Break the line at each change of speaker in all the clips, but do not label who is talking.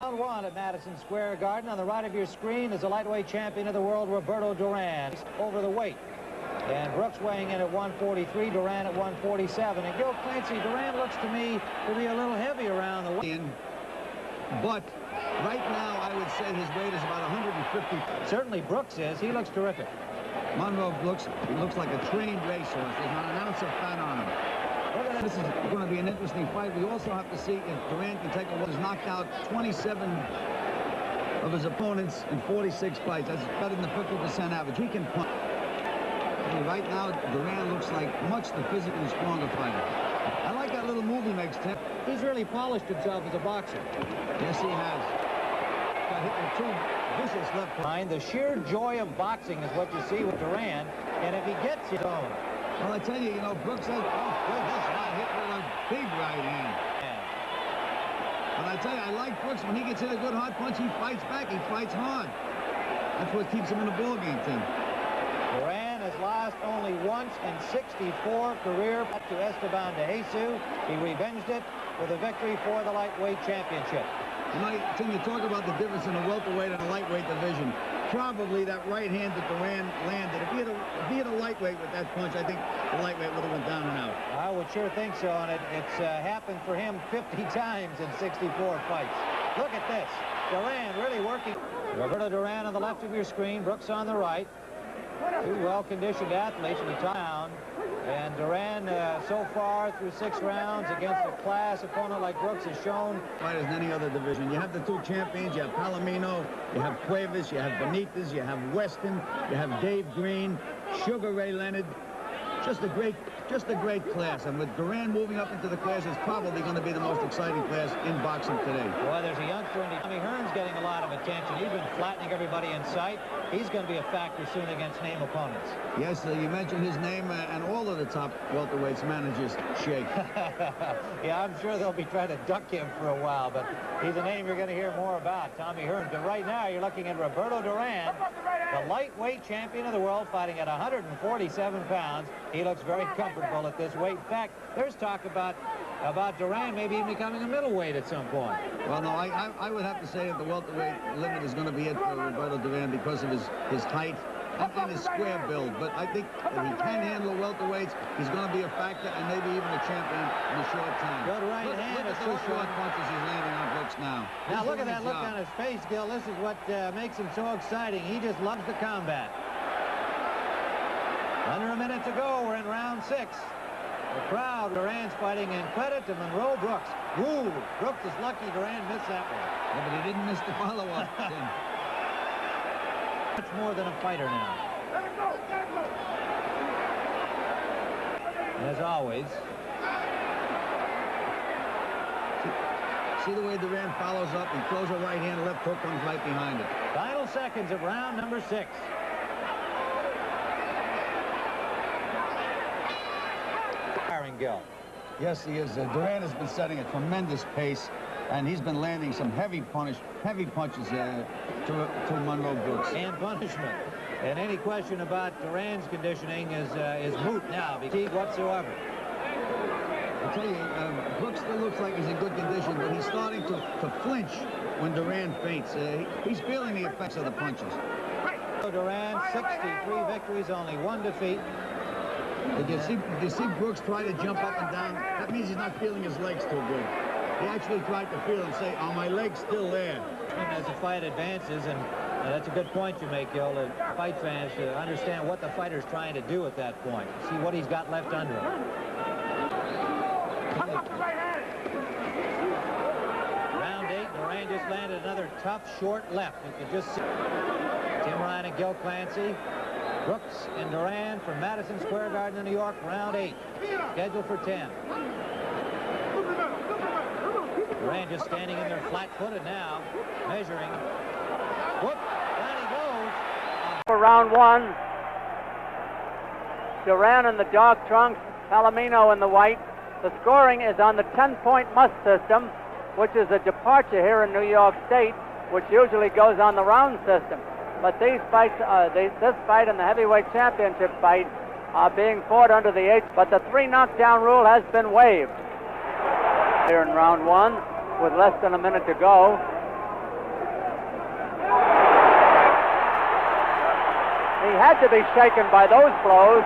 Round one at Madison Square Garden. On the right of your screen is the lightweight champion of the world, Roberto Duran, over the weight. And Brooks weighing in at 143, Duran at 147. And Gil Clancy, Duran looks to me to be a little heavy around the weight.
But right now, I would say his weight is about 150.
Certainly Brooks is. He looks terrific.
Monroe looks like a trained racehorse. There's not an ounce of fat on him. This is going to be an interesting fight. We also have to see if Duran can take a look. He's knocked out 27 of his opponents in 46 fights. That's better than the 50% average. He can punch. Right now, Duran looks like much the physically stronger fighter. I like that little move he makes, Tim.
He's really polished himself as a boxer.
Yes, he has. Got hit with two vicious left
behind. The sheer joy of boxing is what you see with Duran. And if he gets his own.
Well, I tell you, Brooks says, oh, Brooks got hit with a big right hand.
Yeah.
But I tell you, I like Brooks. When he gets hit a good hard punch, he fights back. He fights hard. That's what keeps him in the ball game, Tim.
Duran has lost only once in 64 career to Esteban de Jesus. He revenged it with a victory for the lightweight championship.
Tim, you talk about the difference in the welterweight and the lightweight division. Probably that right hand that Duran landed. If he had a lightweight with that punch, I think the lightweight would have went down and out.
I would sure think so, and it's happened for him 50 times in 64 fights. Look at this. Duran really working. Roberto Duran on the left of your screen, Brooks on the right. Two well-conditioned athletes in the town. And Duran, so far through 6 rounds against a class opponent like Brooks, has shown
fighters in any other division. You have the two champions. You have Palomino, you have Cuevas, you have Benitez, you have Weston, you have Dave Green, Sugar Ray Leonard. Just a great class. And with Duran moving up into the class, it's probably going to be the most exciting class in boxing today.
Boy, there's a youngster in Tommy Hearns getting a lot of attention. He's been flattening everybody in sight. He's going to be a factor soon against name opponents.
Yes, you mentioned his name, and all of the top welterweights managers shake.
Yeah, I'm sure they'll be trying to duck him for a while, but he's a name you're going to hear more about, Tommy Hearns. But right now, you're looking at Roberto Duran, the lightweight champion of the world, fighting at 147 pounds. He looks very comfortable at this weight. In fact, there's talk about Duran maybe even becoming a middleweight at some point.
Well, no, I would have to say that the welterweight limit is going to be it for Roberto Duran because of his height and his square build. But I think if he can handle welterweights, he's going to be a factor and maybe even a champion in a short time.
Good right hand.
Look at those short punches he's landing on Brooks now.
Now look at that look on his face, Gil. This is what makes him so exciting. He just loves the combat. Under a minute to go. We're in round 6. The crowd, Duran's fighting in credit to Monroe Brooks. Woo! Brooks is lucky Duran missed that one.
Yeah, but he didn't miss the follow-up.
Much more than a fighter now. As always.
See the way Duran follows up? He throws a right hand, left hook comes right behind it.
Final seconds of round number 6. Gil.
Yes, he is. Duran has been setting a tremendous pace, and he's been landing some heavy punches to Monroe Brooks.
And punishment. And any question about Duran's conditioning is moot now, because whatsoever.
I tell you, Brooks still looks like he's in good condition, but he's starting to flinch when Duran feints. He's feeling the effects of the punches.
Duran, 63 victories, only 1 defeat.
Did you see Brooks try to jump up and down? That means he's not feeling his legs too good. He actually tried to feel and say, are my legs still there?
As the fight advances, and that's a good point you make, Gil, the fight fans to understand what the fighter's trying to do at that point. See what he's got left under him. Round 8, Duran just landed another tough, short left. You can just see Tim Ryan and Gil Clancy. Brooks and Duran from Madison Square Garden in New York, round 8, scheduled for 10. Duran just standing in there flat-footed now, measuring. Whoop, down he goes.
For round 1, Duran in the dark trunks, Palomino in the white. The scoring is on the 10-point must system, which is a departure here in New York State, which usually goes on the round system. But these fights, this fight and the heavyweight championship fight are being fought under the 8. But the 3 knockdown rule has been waived. Here in round 1, with less than a minute to go, He had to be shaken by those blows.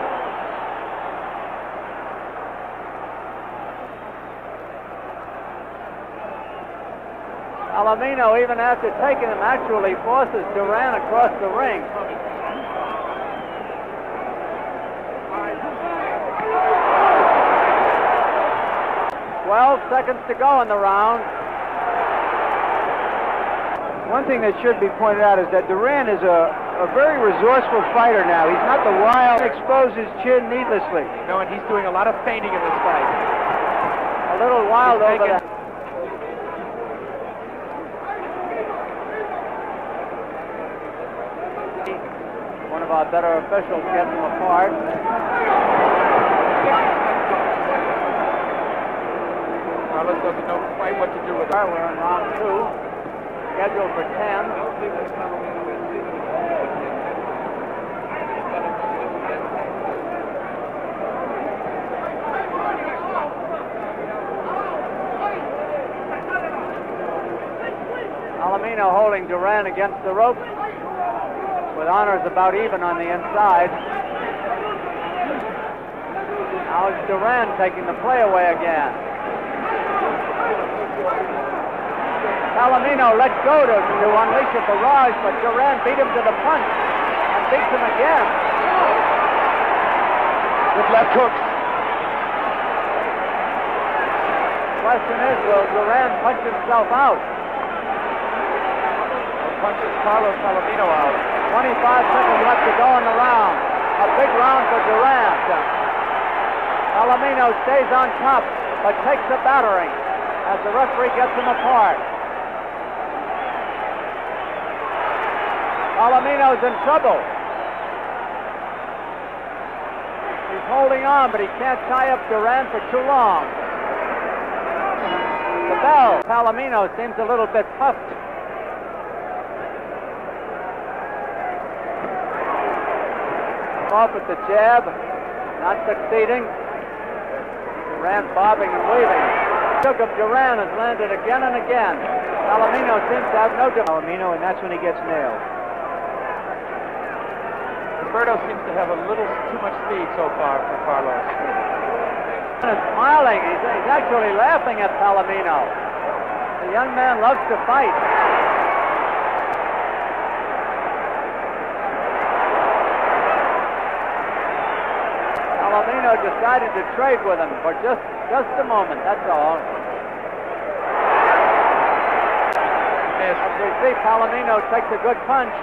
Palomino, even after taking him, actually forces Duran across the ring. 12 seconds to go in the round.
One thing that should be pointed out is that Duran is a very resourceful fighter now. He's not the wild, expose his chin needlessly.
No, and he's doing a lot of feinting in this fight.
A little wild over there. One of our better officials gets them apart.
Carlos doesn't know quite what to do with it.
We're in round 2. Scheduled for 10. Palomino holding Duran against the rope with honors about even on the inside. Now it's Duran taking the play away again. Palomino let go to unleash a barrage, but Duran beat him to the punch and beats him again.
With left hooks.
Question is, will Duran punch himself out?
Punches Carlos Palomino out.
25 seconds left to go in the round. A big round for Duran. Palomino stays on top, but takes a battering as the referee gets him apart. Palomino's in trouble. He's holding on, but he can't tie up Duran for too long. The bell. Palomino seems a little bit puffed. Off at the jab, not succeeding. Duran bobbing and weaving. The hook of Duran has landed again and again. Palomino seems to have no difficulty.
Palomino, and that's when he gets nailed.
Roberto seems to have a little too much speed so far for Carlos.
And smiling. He's actually laughing at Palomino. The young man loves to fight. Palomino decided to trade with him for just a moment, that's all.
Yes.
As we see, Palomino takes a good punch.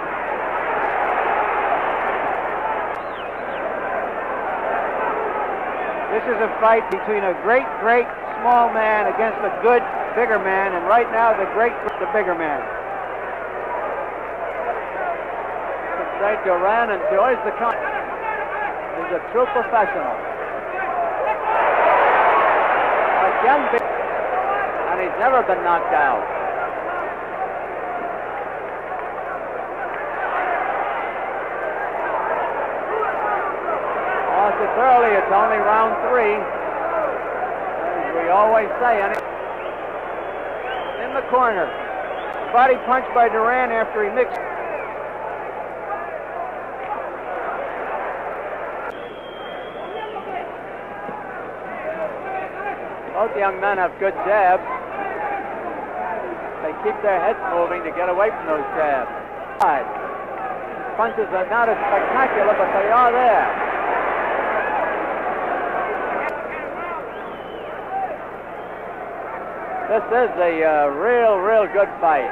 This is a fight between a great small man against a good, bigger man, and right now the bigger man.
Say Duran enjoys the contest. He's a true professional. Again, and he's never been knocked out. Lost it early. It's only round 3. As we always say, in the corner.
Body punch by Duran after he mixed.
Both young men have good jabs. They keep their heads moving to get away from those jabs. Punches are not as spectacular, but they are there. This is a real good fight.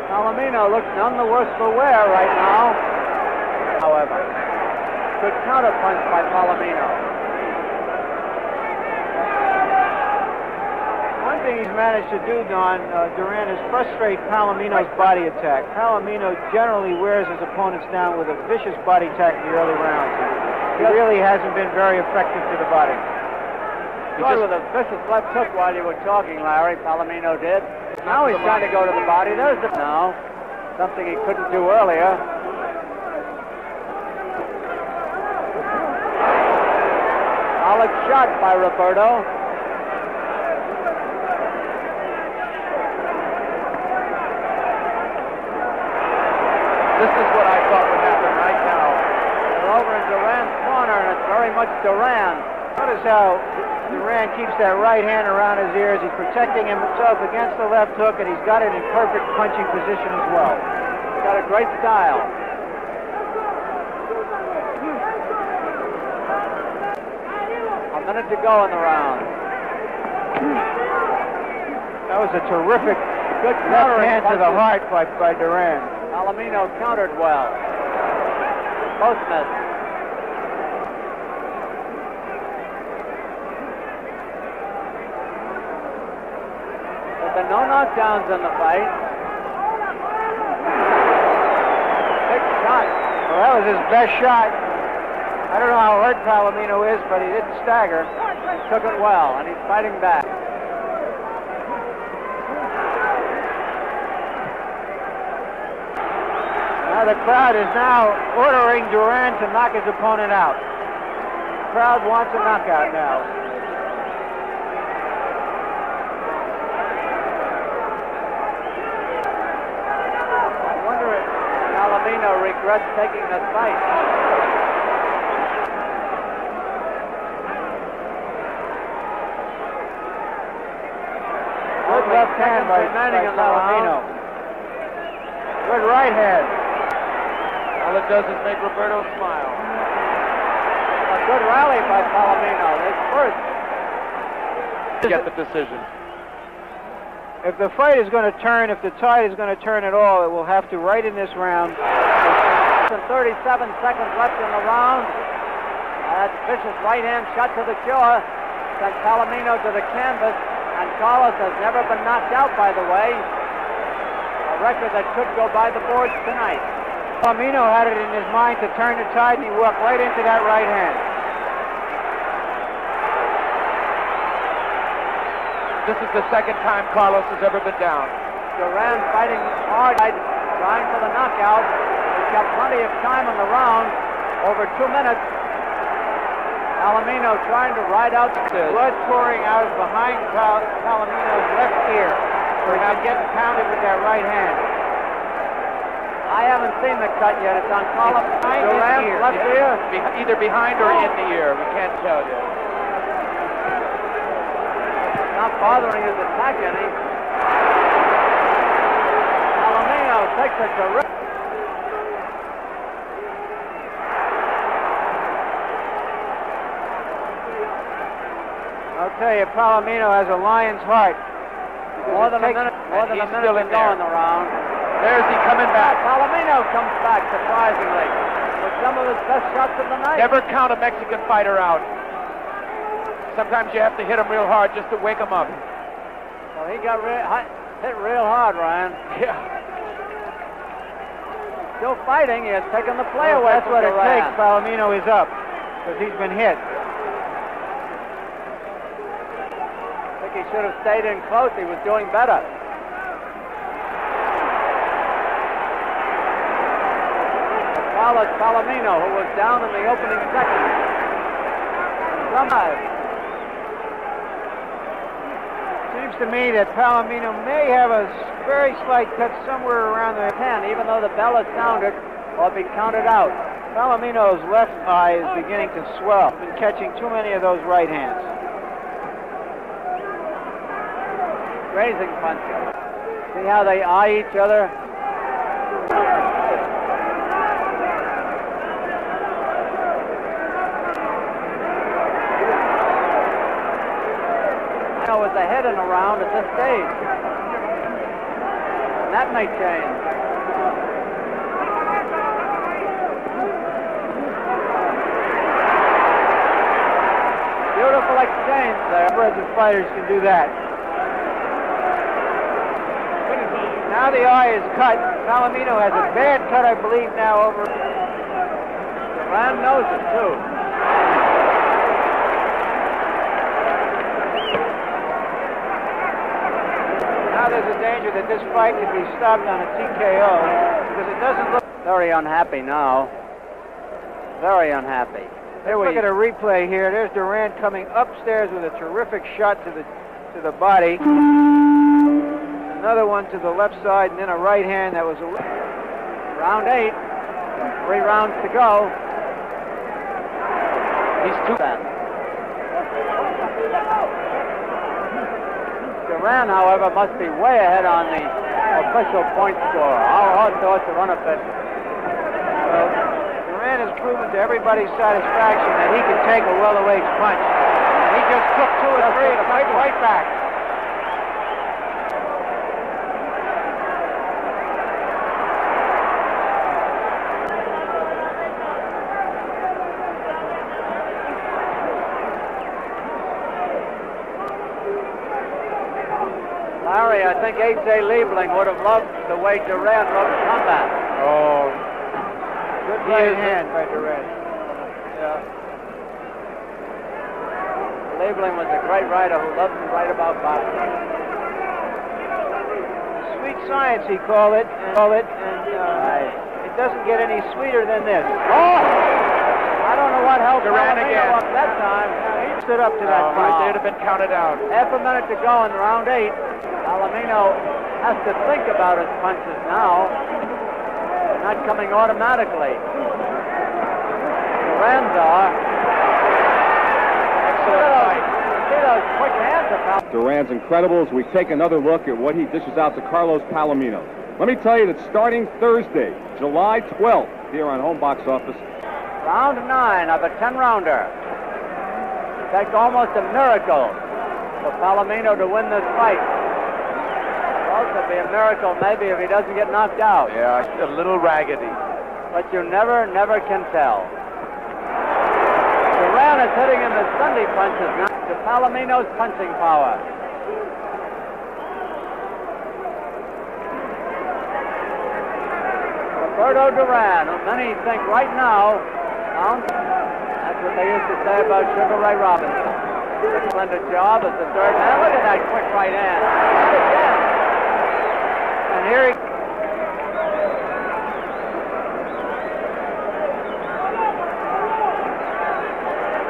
Palomino looks none the worse for wear right now. However, good counterpunch by Palomino.
One thing he's managed to do, Don, Duran, is frustrate Palomino's body attack. Palomino generally wears his opponents down with a vicious body attack in the early rounds. He really hasn't been very effective to the body.
Started with a vicious left hook while you were talking, Larry. Palomino did. Now he's trying to go to the body. There's the now. Something he couldn't do earlier. Solid shot by Roberto.
This is what I thought would happen right now.
They're over in Duran's corner, and it's very much Duran.
Notice how Duran keeps that right hand around his ears. He's protecting himself against the left hook, and he's got it in perfect punching position as well.
He's got a great style. A minute to go in the round.
That was a terrific, good left hand to the heart by Duran.
Palomino countered well. Both missed. There's been no knockdowns in the fight. Big shot.
Well, that was his best shot. I don't know how hurt Palomino is, but he didn't stagger.
He took it well, and he's fighting back.
Now the crowd is now ordering Duran to knock his opponent out. The crowd wants a knockout now.
I wonder if Palomino regrets taking this fight.
Good left hand by Palomino. Good right hand.
All it does is make Roberto smile.
A good rally by Palomino. His first.
Get the decision.
If the fight is going to turn, if the tide is going to turn at all, it will have to right in this round.
37 seconds left in the round. That vicious right hand shot to the jaw sent Palomino to the canvas. And Carlos has never been knocked out, by the way. A record that could go by the boards tonight.
Palomino had it in his mind to turn the tide, and he walked right into that right hand.
This is the second time Carlos has ever been down.
Duran fighting hard, trying for the knockout. He's got plenty of time in the round, over 2 minutes. Palomino trying to ride out.
Blood pouring out behind Palomino's left ear. So he's getting pounded with that right hand.
I haven't seen the cut yet. It's on Carlos behind his ear.
Left ear? Either behind or in the ear. We can't tell yet.
Not bothering his attack any. Palomino takes a terrific.
I'll tell you, Palomino has a lion's heart.
More than a minute to go in the round.
There's he coming back.
Palomino comes back, surprisingly, with some of his best shots of the night.
Never count a Mexican fighter out. Sometimes you have to hit him real hard just to wake him up.
Well, he got hit real hard, Ryan.
Yeah.
Still fighting. He has taken the play away.
That's what it takes. Palomino is up because he's been hit.
I think he should have stayed in close. He was doing better. Carlos Palomino, who was down in the opening second.
Seems to me that Palomino may have a very slight cut somewhere around the
10, even though the bell is sounded, or be counted out.
Palomino's left eye is beginning to swell. He's been catching too many of those right hands.
Grazing punches. See how they eye each other? Was ahead in a round at this stage. And that may change. Beautiful exchange there.
Brazilian fighters can do that. Now the eye is cut. Palomino has a bad cut, I believe, now over.
Duran knows it, too.
Now there's a danger that this fight could be stopped on a TKO because it doesn't look...
Very unhappy now. Very unhappy.
Look at a replay here. There's Duran coming upstairs with a terrific shot to the body. Another one to the left side, and then a right hand that was...
Round 8. 3 rounds to go. He's 2 then. Duran, however, must be way ahead on the official point score. Our thoughts to run a bit.
Well, Duran has proven to everybody's satisfaction that he can take a welterweight's punch. And he just took 2 or 3 to fight right back.
Larry, I think A.J. Liebling would have loved the way Duran wrote combat.
Oh,
Good right hand by Duran.
Yeah. Liebling was a great writer who loved to write about boxing.
Sweet science, he called it, and it doesn't get any sweeter than this.
Oh! I don't know what helped
Duran
Palomino
again.
up that time.
He stood up to that punch.
They'd have been counted out.
Half a minute to go in round 8. Palomino has to think about his punches now. They're not coming automatically. Duran's are.
Excellent fight.
See those quick hands of Palomino.
Duran's incredible as we take another look at what he dishes out to Carlos Palomino. Let me tell you that starting Thursday, July 12th, here on Home Box Office.
Round 9 of a 10-rounder. Take almost a miracle for Palomino to win this fight. It'll also be a miracle maybe if he doesn't get knocked out.
Yeah, a little raggedy.
But you never can tell. Duran is hitting him with Sunday punches now to Palomino's punching power. Roberto Duran, who many think right now, that's what they used to say about Sugar Ray Robinson. Splendid job as the third man. Look at that quick right hand. And again. And here he...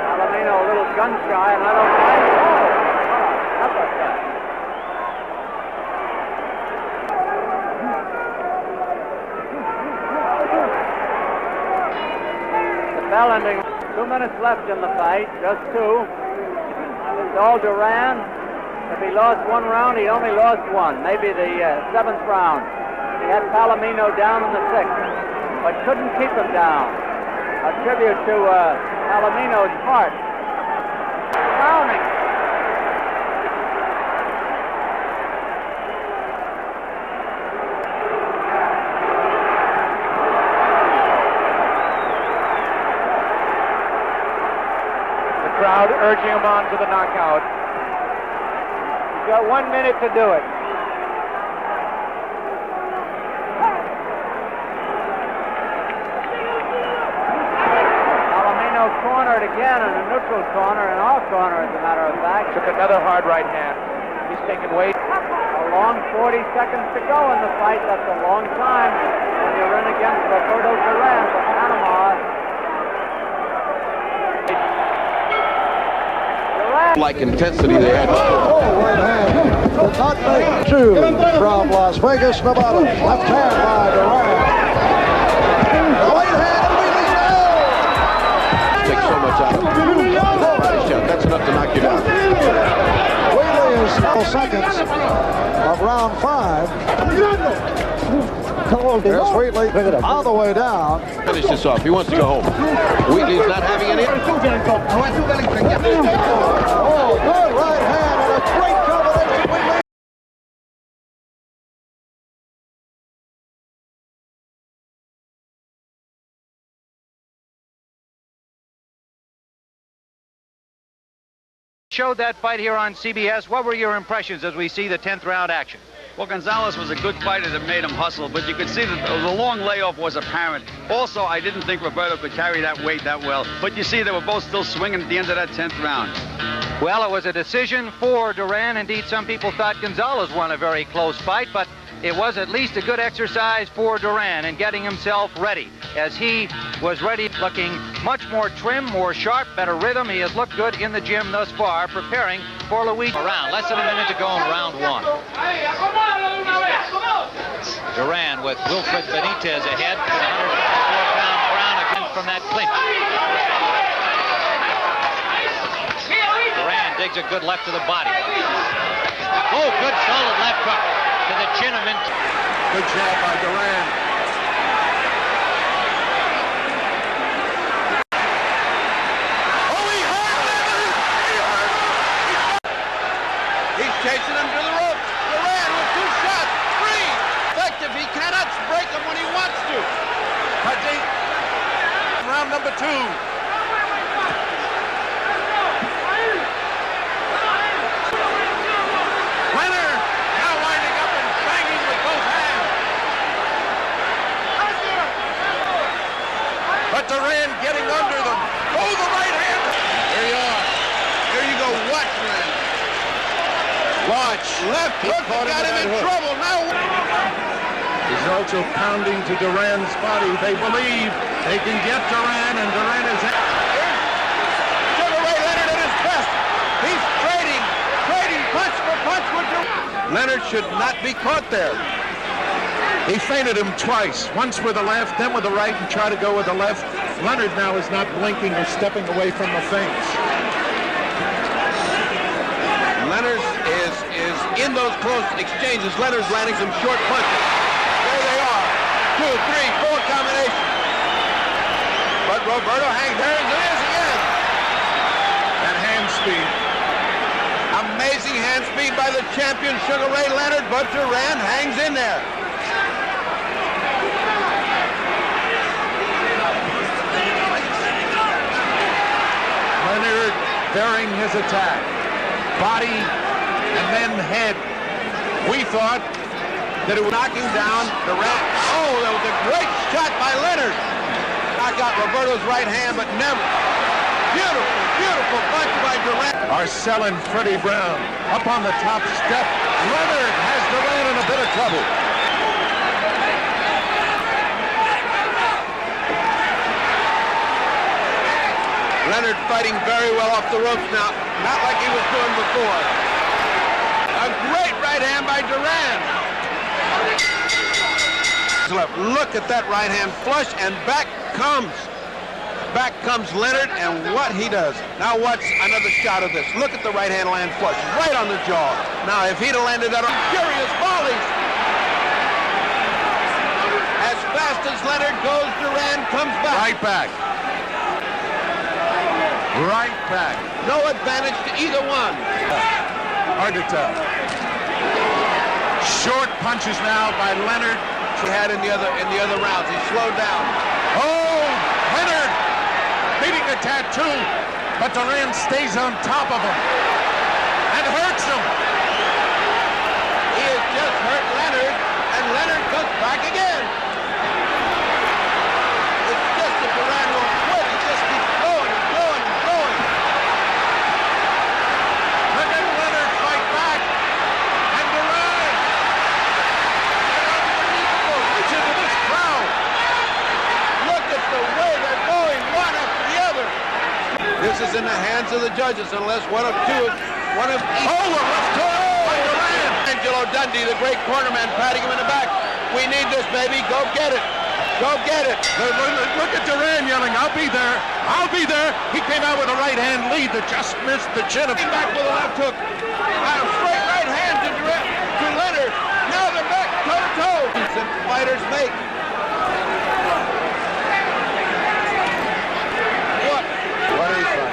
Palomino a little gun shy, and I don't mind. Oh, uppercut. The bell ending. 2 minutes left in the fight, just 2. It's all Duran. If he lost 1 round, he only lost 1, maybe the 7th round. He had Palomino down in the 6th, but couldn't keep him down. A tribute to Palomino's heart. Browning.
Crowd urging him on to the knockout.
He's got 1 minute to do it.
Palomino cornered again in a neutral corner, in our corner, as a matter of fact.
Took another hard right hand. He's taking weight.
A long 40 seconds to go in the fight. That's a long time when you're in against Roberto Duran from Panama.
Like intensity they had.
Right hand did not make 2 from Las Vegas, Nevada. Left hand by Duran. Right hand
Take so much out of it. That's enough to knock you down.
Wheatley is 12 seconds of round 5. There's Wheatley all the way down.
Finish this off. He wants to go home. Wheatley's not having any.
Oh, good right hand and a great combination. Wheatley.
Showed that fight here on CBS. What were your impressions as we see the 10th round action?
Well, Gonzalez was a good fighter that made him hustle, but you could see that the long layoff was apparent. Also, I didn't think Roberto could carry that weight that well, but you see they were both still swinging at the end of that 10th round.
Well, it was a decision for Duran. Indeed, some people thought Gonzalez won a very close fight, but
it was at least a good exercise for Duran in getting himself ready. As he was ready, looking much more trim, more sharp, better rhythm. He has looked good in the gym thus far, preparing for Luigi. Around, less than a minute to go in round one. Duran with Wilfred Benitez ahead with a 154-pound crown again from that clinch. Duran digs a good left to the body. Oh, good solid left hook to the chin of him.
Good jab by Duran. Oh, he hurt Leonard! He hurt! He's chasing him to the ropes. Duran with 2 shots. Free! Effective. He cannot break him when he wants to. Punching. Round number 2. Duran getting under them. Oh, the right hand. There you are. There you go. Watch, man. Watch. Left hook got him in trouble. Now. He's also pounding to Duran's body. They believe they can get Duran, and Duran is. Sugar Ray Leonard at his best. He's trading punch for punch with Duran. Leonard should not be caught there. He feinted him twice, once with the left, then with the right, and tried to go with the left. Leonard now is not blinking or stepping away from the feints. Leonard is in those close exchanges. Leonard's landing some short punches. There they are. 2, 3, 4 combinations. But Roberto hangs there, and there is again. And hand speed. Amazing hand speed by the champion, Sugar Ray Leonard, but Duran hangs in there. Leonard bearing his attack. Body and then head. We thought that it was knocking down Duran. Oh, that was a great shot by Leonard. Knock out Roberto's right hand, but never. Beautiful, beautiful punch by Duran. Arcel and Freddie Brown up on the top step. Leonard has Duran in a bit of trouble. Leonard fighting very well off the ropes now, not like he was doing before. A great right hand by Duran. Look at that right hand flush, and back comes Leonard, and what he does. Now watch another shot of this. Look at the right hand land flush, right on the jaw. Now if he'd have landed that on furious volleys. As fast as Leonard goes, Duran comes back. Right back. Right back. No advantage to either one. Hard to tell. Short punches now by Leonard. He had in the other rounds. He slowed down. Oh, Leonard beating a tattoo, but Duran stays on top of him and hurts him. He has just hurt Leonard, and Leonard comes back again. It's just that Duran won't quit. He just keeps going and going and going. And then Leonard fight back, and Duran reaches into this crowd. Look at the way they're going, one after the other. This is in the hands of the judges, unless one of each. Oh, a left hook by Duran. Angelo Dundee, the great cornerman, patting him in the back. We need this, baby. Go get it. Go get it. Look at Duran yelling, I'll be there. I'll be there. He came out with a right hand lead that just missed the chin. Came back with a left hook. A straight right hand to Leonard. Now they're back toe-to-toe. That fighters make. What is that?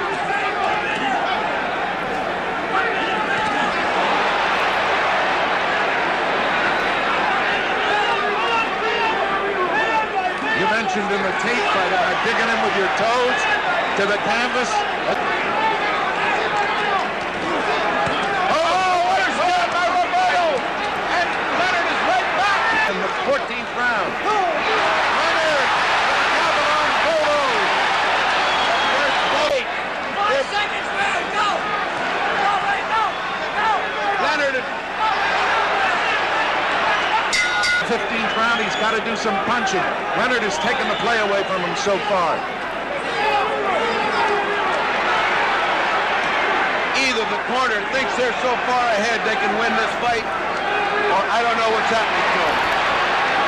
You mentioned in the tape fight, digging in with your toes to the canvas. Oh, what a shot by Roberto! And Leonard is right back in the 14th round. Leonard, Avalon Photos. First plate. 4 seconds, man, go! Go, Leonard. 15th round, he's got to do some punching. Leonard has taken the play away from him so far. Either the corner thinks they're so far ahead they can win this fight, or I don't know what's happening to them.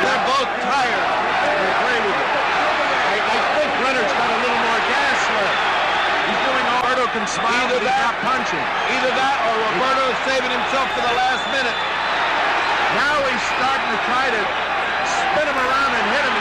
They're both tired. I agree with you. I think Leonard's got a little more gas left. He's doing all Roberto can smile, but he's not punching. Either that or Roberto is saving himself for the last minute. Now he's starting to try to spin him around and hit him